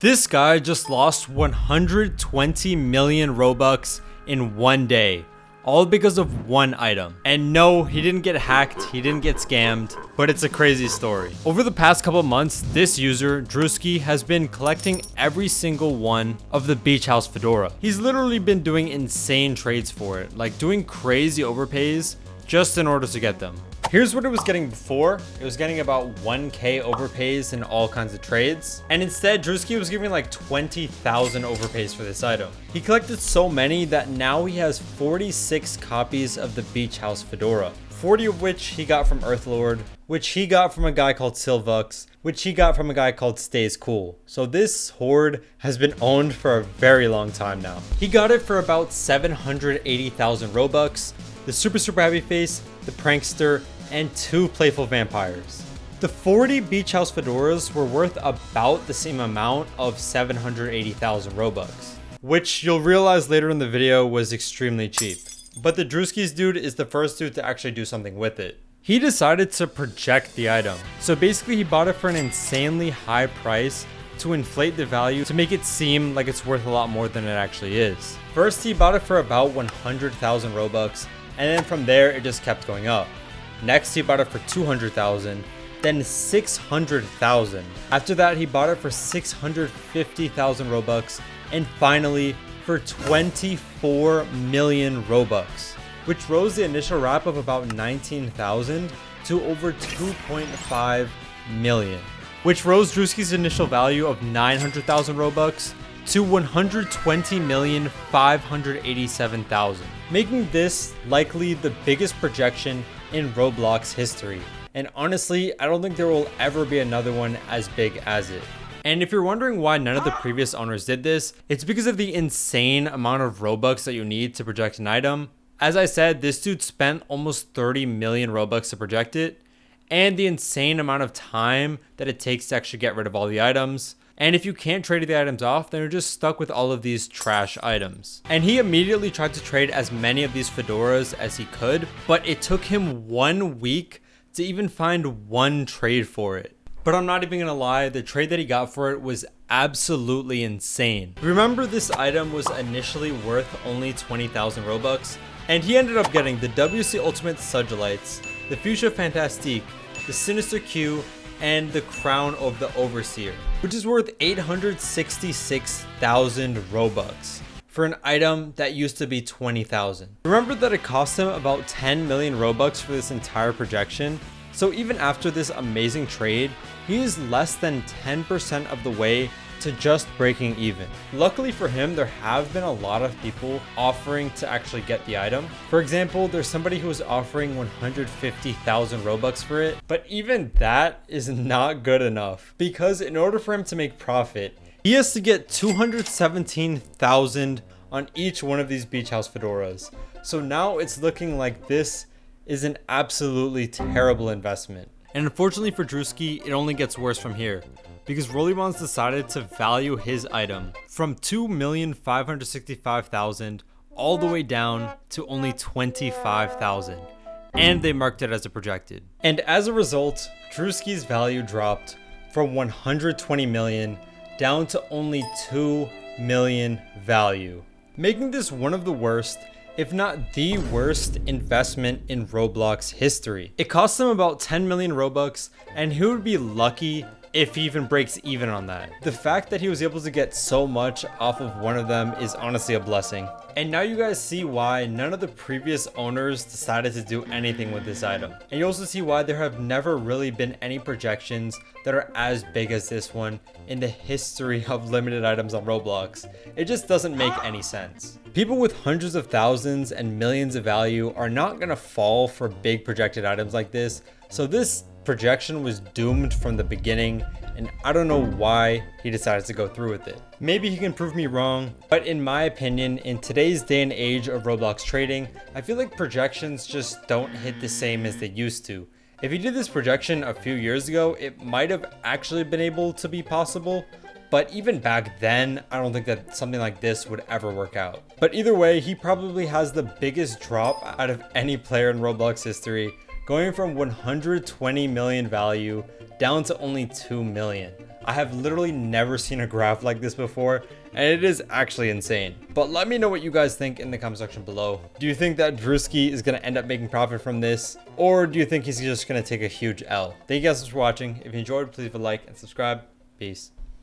This guy just lost 120 million Robux in one day, all because of one item. And no, he didn't get hacked, he didn't get scammed, but it's a crazy story. Over the past couple months, this user, Drewski, has been collecting every single one of the beach house fedora. He's literally been doing insane trades for it, like doing crazy overpays just in order to get them. Here's what it was getting before. It was getting about 1k overpays in all kinds of trades. And instead, Drewski was giving like 20,000 overpays for this item. He collected so many that now he has 46 copies of the beach house fedora. 40 of which he got from Earthlord, which he got from a guy called Silvux, which he got from a guy called Stays Cool. So this horde has been owned for a very long time now. He got it for about 780,000 Robux, the super happy face, the prankster, and 2 playful vampires. The 40 beach house fedoras were worth about the same amount of 780,000 Robux, which you'll realize later in the video was extremely cheap. But the Drewski's dude is the first dude to actually do something with it. He decided to project the item. So basically he bought it for an insanely high price to inflate the value to make it seem like it's worth a lot more than it actually is. First he bought it for about 100,000 Robux, and then from there it just kept going up. Next, he bought it for 200,000, then 600,000. After that, he bought it for 650,000 Robux, and finally for 24 million Robux, which rose the initial wrap of about 19,000 to over 2.5 million, which rose Drewski's initial value of 900,000 Robux to 120,587,000, making this likely the biggest projection in Roblox history. And honestly, I don't think there will ever be another one as big as it. And if you're wondering why none of the previous owners did this, it's because of the insane amount of Robux that you need to project an item. As I said, this dude spent almost 30 million Robux to project it, and the insane amount of time that it takes to actually get rid of all the items. And if you can't trade the items off, then you're just stuck with all of these trash items. And he immediately tried to trade as many of these fedoras as he could, but it took him 1 week to even find one trade for it. But I'm not even gonna lie, the trade that he got for it was absolutely insane. Remember, this item was initially worth only 20,000 Robux, and he ended up getting the WC Ultimate Sudgelites, the Fuchsia Fantastique, the Sinister Q, and the Crown of the Overseer, which is worth 866,000 Robux for an item that used to be 20,000. Remember that it cost him about 10 million Robux for this entire projection, so even after this amazing trade, he is less than 10% of the way to just breaking even. Luckily for him, there have been a lot of people offering to actually get the item. For example, there's somebody who is offering 150,000 Robux for it, but even that is not good enough, because in order for him to make profit, he has to get 217,000 on each one of these beach house fedoras. So now it's looking like this is an absolutely terrible investment. And unfortunately for Drewski, it only gets worse from here, because Rollybonds decided to value his item from 2,565,000 all the way down to only 25,000, and they marked it as a projected. And as a result, Drewski's value dropped from 120 million down to only 2 million value, making this one of the worst, if not the worst, investment in Roblox history. It cost him about 10 million Robux, and he would be lucky if he even breaks even on that. The fact that he was able to get so much off of one of them is honestly a blessing. And now you guys see why none of the previous owners decided to do anything with this item. And you also see why there have never really been any projections that are as big as this one in the history of limited items on Roblox. It just doesn't make any sense. People with hundreds of thousands and millions of value are not gonna fall for big projected items like this. So this projection was doomed from the beginning, and I don't know why he decided to go through with it. Maybe he can prove me wrong, but in my opinion, in today's day and age of Roblox trading, I feel like projections just don't hit the same as they used to. If he did this projection a few years ago, it might have actually been able to be possible, but even back then, I don't think that something like this would ever work out. But either way, he probably has the biggest drop out of any player in Roblox history, going from 120 million value down to only 2 million. I have literally never seen a graph like this before, and it is actually insane. But let me know what you guys think in the comment section below. Do you think that Drewski is going to end up making profit from this? Or do you think he's just going to take a huge L? Thank you guys for watching. If you enjoyed, please leave a like and subscribe. Peace.